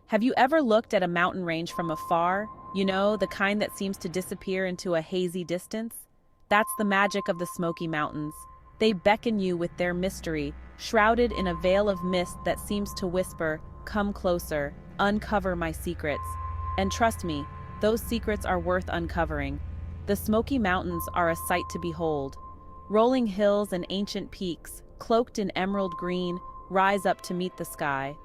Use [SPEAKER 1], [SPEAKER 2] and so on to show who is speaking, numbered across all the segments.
[SPEAKER 1] Have you ever looked at a mountain range from afar? You know, the kind that seems to disappear into a hazy distance? That's the magic of the Smoky Mountains. They beckon you with their mystery, shrouded in a veil of mist that seems to whisper, "Come closer, uncover my secrets." And trust me, those secrets are worth uncovering. The Smoky Mountains are a sight to behold. Rolling hills and ancient peaks, cloaked in emerald green, rise up to meet the sky.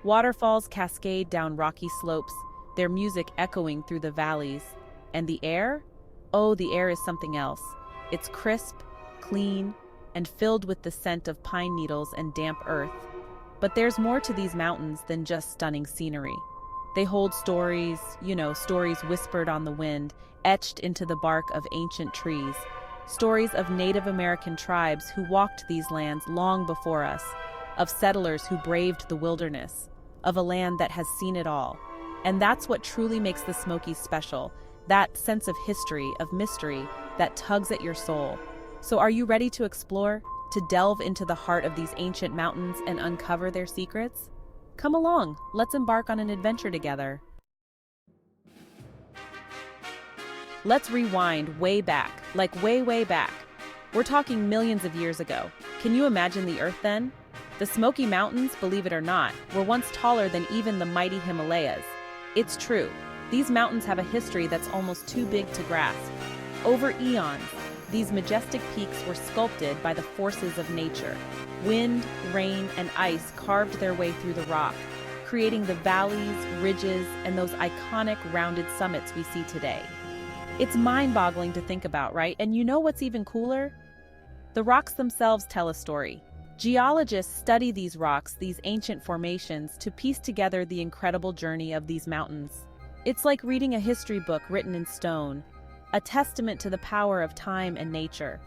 [SPEAKER 1] Waterfalls cascade down rocky slopes, their music echoing through the valleys. And the air? Oh, the air is something else. It's crisp, clean, and filled with the scent of pine needles and damp earth. But there's more to these mountains than just stunning scenery. They hold stories, stories whispered on the wind, etched into the bark of ancient trees. Stories of Native American tribes who walked these lands long before us, of settlers who braved the wilderness, of a land that has seen it all. And that's what truly makes the Smokies special, that sense of history, of mystery, that tugs at your soul. So are you ready to explore, to delve into the heart of these ancient mountains and uncover their secrets? Come along, let's embark on an adventure together. Let's rewind way back, like way back. We're talking millions of years ago. Can you imagine the Earth then? The Smoky Mountains, believe it or not, were once taller than even the mighty Himalayas. It's true, these mountains have a history that's almost too big to grasp. Over eons, these majestic peaks were sculpted by the forces of nature. Wind, rain, and ice carved their way through the rock, creating the valleys, ridges, and those iconic rounded summits we see today. It's mind-boggling to think about, right? And you know what's even cooler? The rocks themselves tell a story. Geologists study these rocks, these ancient formations, to piece together the incredible journey of these mountains. It's like reading a history book written in stone, a testament to the power of time and nature.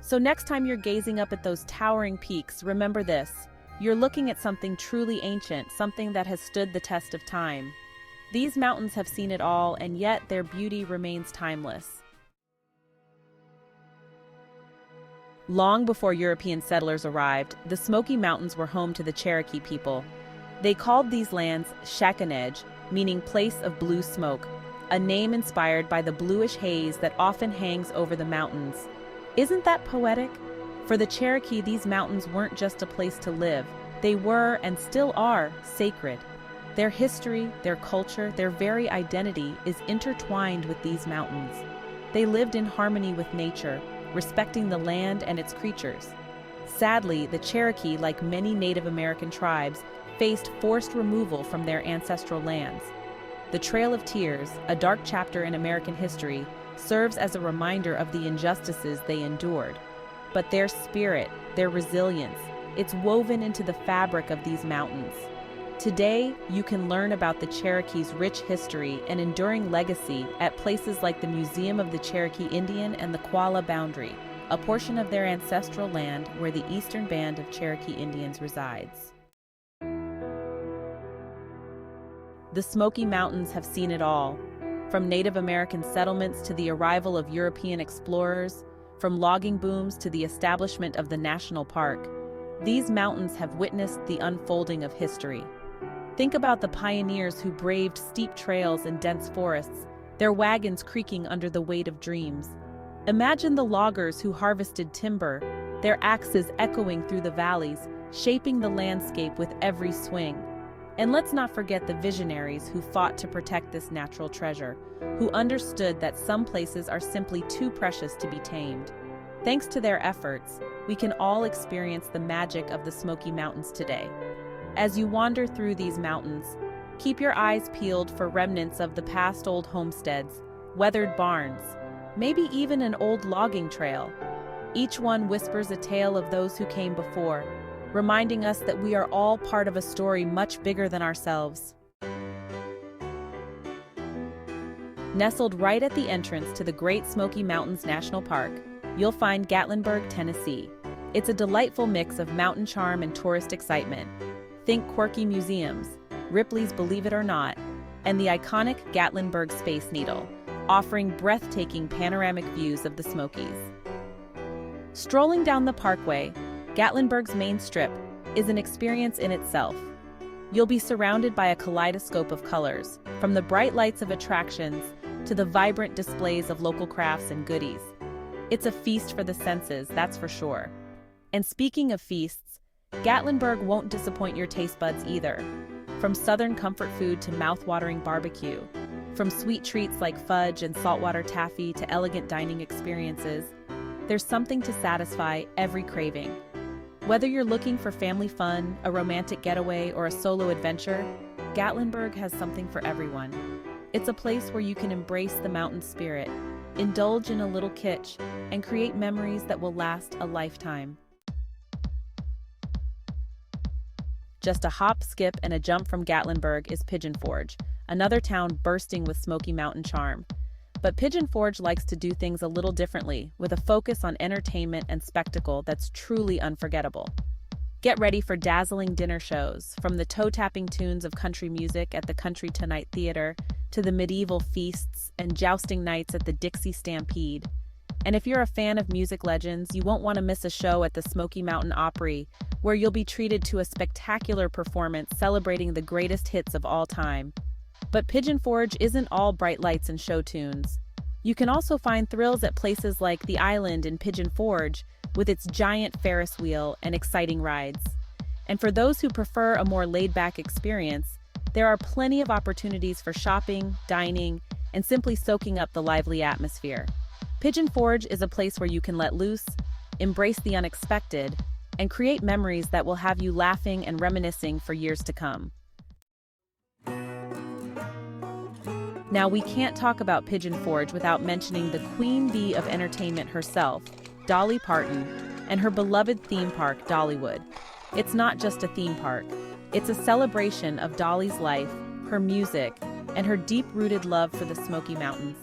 [SPEAKER 1] So next time you're gazing up at those towering peaks, remember this: you're looking at something truly ancient, something that has stood the test of time. These mountains have seen it all, and yet their beauty remains timeless. Long before European settlers arrived, the Smoky Mountains were home to the Cherokee people. They called these lands Shakonej, meaning place of blue smoke, a name inspired by the bluish haze that often hangs over the mountains. Isn't that poetic? For the Cherokee, these mountains weren't just a place to live. They were, and still are, sacred. Their history, their culture, their very identity is intertwined with these mountains. They lived in harmony with nature, respecting the land and its creatures. Sadly, the Cherokee, like many Native American tribes, faced forced removal from their ancestral lands. The Trail of Tears, a dark chapter in American history, serves as a reminder of the injustices they endured. But their spirit, their resilience, it's woven into the fabric of these mountains. Today, you can learn about the Cherokee's rich history and enduring legacy at places like the Museum of the Cherokee Indian and the Qualla Boundary, a portion of their ancestral land where the eastern band of Cherokee Indians resides. The Smoky Mountains have seen it all, from Native American settlements to the arrival of European explorers, from logging booms to the establishment of the national park. These mountains have witnessed the unfolding of history. Think about the pioneers who braved steep trails and dense forests, their wagons creaking under the weight of dreams. Imagine the loggers who harvested timber, their axes echoing through the valleys, shaping the landscape with every swing. And let's not forget the visionaries who fought to protect this natural treasure, who understood that some places are simply too precious to be tamed. Thanks to their efforts, we can all experience the magic of the Smoky Mountains today. As you wander through these mountains, keep your eyes peeled for remnants of the past old homesteads, weathered barns, maybe even an old logging trail. Each one whispers a tale of those who came before, reminding us that we are all part of a story much bigger than ourselves. Nestled right at the entrance to the Great Smoky Mountains National Park, you'll find Gatlinburg, Tennessee. It's a delightful mix of mountain charm and tourist excitement. Think quirky museums, Ripley's Believe It or Not, and the iconic Gatlinburg Space Needle, offering breathtaking panoramic views of the Smokies. Strolling down the parkway, Gatlinburg's main strip is an experience in itself. You'll be surrounded by a kaleidoscope of colors, from the bright lights of attractions to the vibrant displays of local crafts and goodies. It's a feast for the senses, that's for sure. And speaking of feasts, Gatlinburg won't disappoint your taste buds either. From southern comfort food to mouth-watering barbecue, from sweet treats like fudge and saltwater taffy to elegant dining experiences, there's something to satisfy every craving. Whether you're looking for family fun, a romantic getaway, or a solo adventure, Gatlinburg has something for everyone. It's a place where you can embrace the mountain spirit, indulge in a little kitsch, and create memories that will last a lifetime. Just a hop, skip, and a jump from Gatlinburg is Pigeon Forge, another town bursting with Smoky Mountain charm. But Pigeon Forge likes to do things a little differently, with a focus on entertainment and spectacle that's truly unforgettable. Get ready for dazzling dinner shows, from the toe-tapping tunes of country music at the Country Tonight Theater to the medieval feasts and jousting nights at the Dixie Stampede. And if you're a fan of music legends, you won't want to miss a show at the Smoky Mountain Opry, where you'll be treated to a spectacular performance celebrating the greatest hits of all time. But Pigeon Forge isn't all bright lights and show tunes. You can also find thrills at places like the Island in Pigeon Forge, with its giant Ferris wheel and exciting rides. And for those who prefer a more laid-back experience, there are plenty of opportunities for shopping, dining, and simply soaking up the lively atmosphere. Pigeon Forge is a place where you can let loose, embrace the unexpected, and create memories that will have you laughing and reminiscing for years to come. Now, we can't talk about Pigeon Forge without mentioning the queen bee of entertainment herself, Dolly Parton, and her beloved theme park, Dollywood. It's not just a theme park. It's a celebration of Dolly's life, her music, and her deep-rooted love for the Smoky Mountains.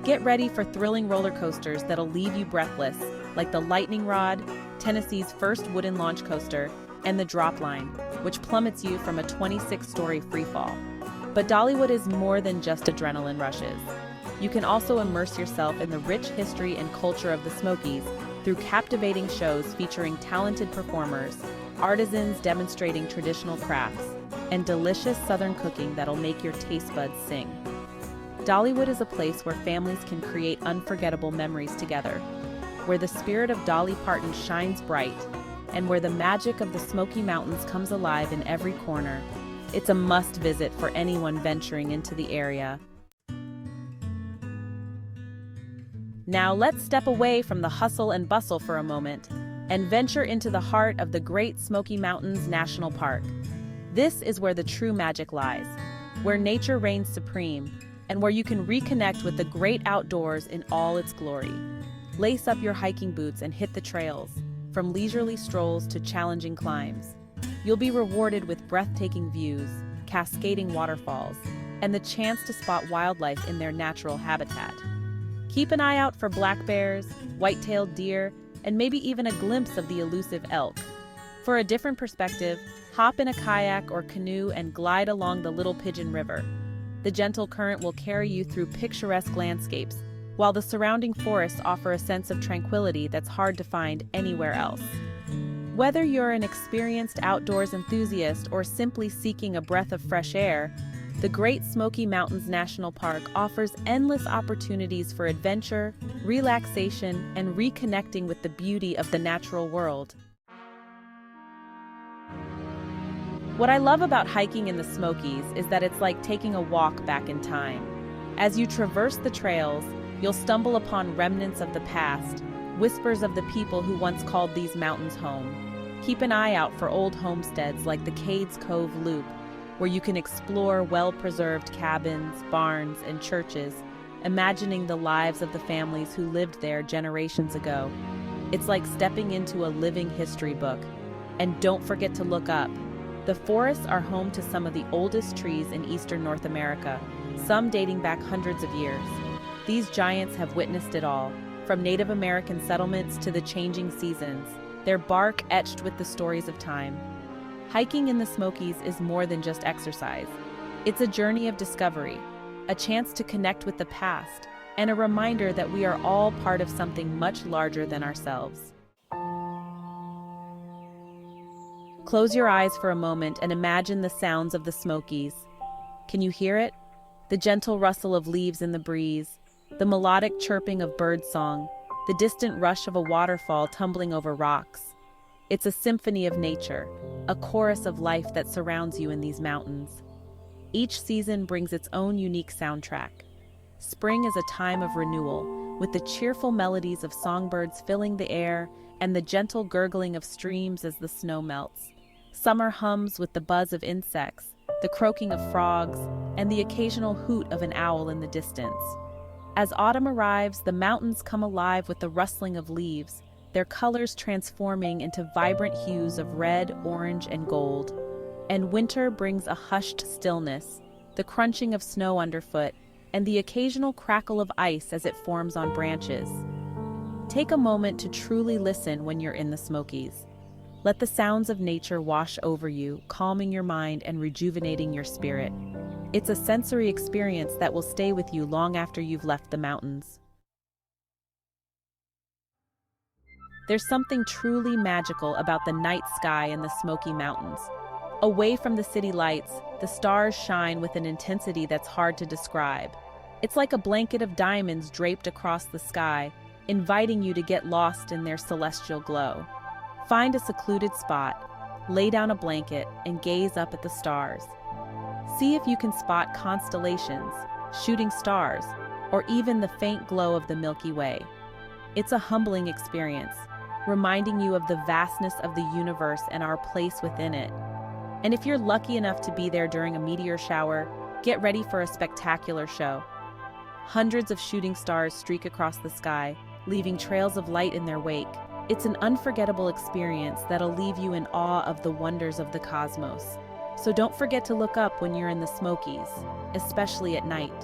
[SPEAKER 1] Get ready for thrilling roller coasters that'll leave you breathless, like the Lightning Rod, Tennessee's first wooden launch coaster, and the Drop Line, which plummets you from a 26-story freefall. But Dollywood is more than just adrenaline rushes. You can also immerse yourself in the rich history and culture of the Smokies through captivating shows featuring talented performers, artisans demonstrating traditional crafts, and delicious Southern cooking that'll make your taste buds sing. Dollywood is a place where families can create unforgettable memories together, where the spirit of Dolly Parton shines bright, and where the magic of the Smoky Mountains comes alive in every corner. It's a must-visit for anyone venturing into the area. Now let's step away from the hustle and bustle for a moment and venture into the heart of the Great Smoky Mountains National Park. This is where the true magic lies, where nature reigns supreme, and where you can reconnect with the great outdoors in all its glory. Lace up your hiking boots and hit the trails, from leisurely strolls to challenging climbs. You'll be rewarded with breathtaking views, cascading waterfalls, and the chance to spot wildlife in their natural habitat. Keep an eye out for black bears, white-tailed deer, and maybe even a glimpse of the elusive elk. For a different perspective, hop in a kayak or canoe and glide along the Little Pigeon River. The gentle current will carry you through picturesque landscapes, while the surrounding forests offer a sense of tranquility that's hard to find anywhere else. Whether you're an experienced outdoors enthusiast or simply seeking a breath of fresh air, the Great Smoky Mountains National Park offers endless opportunities for adventure, relaxation, and reconnecting with the beauty of the natural world. What I love about hiking in the Smokies is that it's like taking a walk back in time. As you traverse the trails, you'll stumble upon remnants of the past, whispers of the people who once called these mountains home. Keep an eye out for old homesteads like the Cades Cove Loop, where you can explore well-preserved cabins, barns, and churches, imagining the lives of the families who lived there generations ago. It's like stepping into a living history book. And don't forget to look up. The forests are home to some of the oldest trees in eastern North America, some dating back hundreds of years. These giants have witnessed it all, from Native American settlements to the changing seasons, their bark etched with the stories of time. Hiking in the Smokies is more than just exercise. It's a journey of discovery, a chance to connect with the past, and a reminder that we are all part of something much larger than ourselves. Close your eyes for a moment and imagine the sounds of the Smokies. Can you hear it? The gentle rustle of leaves in the breeze, the melodic chirping of birdsong, the distant rush of a waterfall tumbling over rocks. It's a symphony of nature, a chorus of life that surrounds you in these mountains. Each season brings its own unique soundtrack. Spring is a time of renewal, with the cheerful melodies of songbirds filling the air and the gentle gurgling of streams as the snow melts. Summer hums with the buzz of insects, the croaking of frogs, and the occasional hoot of an owl in the distance. As autumn arrives, the mountains come alive with the rustling of leaves, their colors transforming into vibrant hues of red, orange, and gold. And winter brings a hushed stillness, the crunching of snow underfoot, and the occasional crackle of ice as it forms on branches. Take a moment to truly listen when you're in the Smokies. Let the sounds of nature wash over you, calming your mind and rejuvenating your spirit. It's a sensory experience that will stay with you long after you've left the mountains. There's something truly magical about the night sky in the Smoky Mountains. Away from the city lights, the stars shine with an intensity that's hard to describe. It's like a blanket of diamonds draped across the sky, inviting you to get lost in their celestial glow. Find a secluded spot, lay down a blanket, and gaze up at the stars. See if you can spot constellations, shooting stars, or even the faint glow of the Milky Way. It's a humbling experience, reminding you of the vastness of the universe and our place within it. And if you're lucky enough to be there during a meteor shower, get ready for a spectacular show. Hundreds of shooting stars streak across the sky, leaving trails of light in their wake. It's an unforgettable experience that'll leave you in awe of the wonders of the cosmos. So don't forget to look up when you're in the Smokies, especially at night.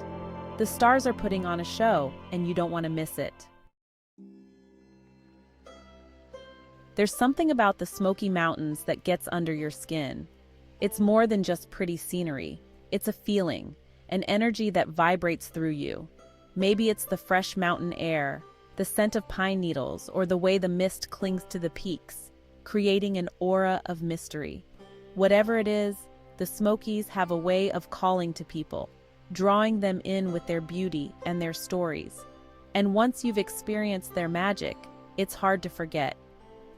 [SPEAKER 1] The stars are putting on a show, and you don't want to miss it. There's something about the Smoky Mountains that gets under your skin. It's more than just pretty scenery. It's a feeling, an energy that vibrates through you. Maybe it's the fresh mountain air, the scent of pine needles, or the way the mist clings to the peaks, creating an aura of mystery. Whatever it is, the Smokies have a way of calling to people, drawing them in with their beauty and their stories. And once you've experienced their magic, it's hard to forget.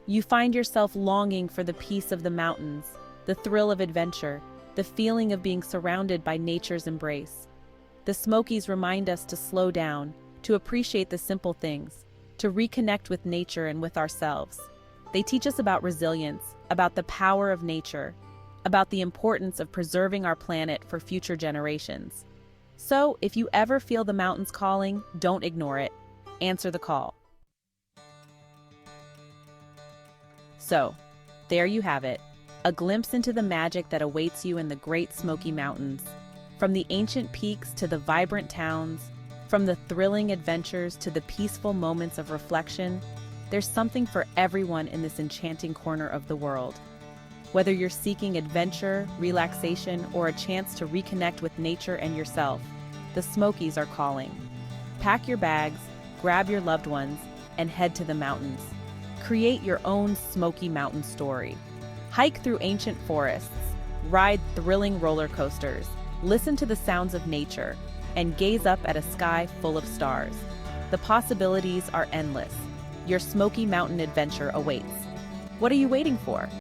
[SPEAKER 1] You find yourself longing for the peace of the mountains, the thrill of adventure, the feeling of being surrounded by nature's embrace. The Smokies remind us to slow down, to appreciate the simple things, to reconnect with nature and with ourselves. They teach us about resilience, about the power of nature, about the importance of preserving our planet for future generations. So, if you ever feel the mountains calling, don't ignore it. Answer the call. So, there you have it, a glimpse into the magic that awaits you in the Great Smoky Mountains. From the ancient peaks to the vibrant towns, from the thrilling adventures to the peaceful moments of reflection, there's something for everyone in this enchanting corner of the world. Whether you're seeking adventure, relaxation, or a chance to reconnect with nature and yourself, the Smokies are calling. Pack your bags, grab your loved ones, and head to the mountains. Create your own Smoky Mountain story. Hike through ancient forests, ride thrilling roller coasters, listen to the sounds of nature, and gaze up at a sky full of stars. The possibilities are endless. Your Smoky Mountain adventure awaits. What are you waiting for?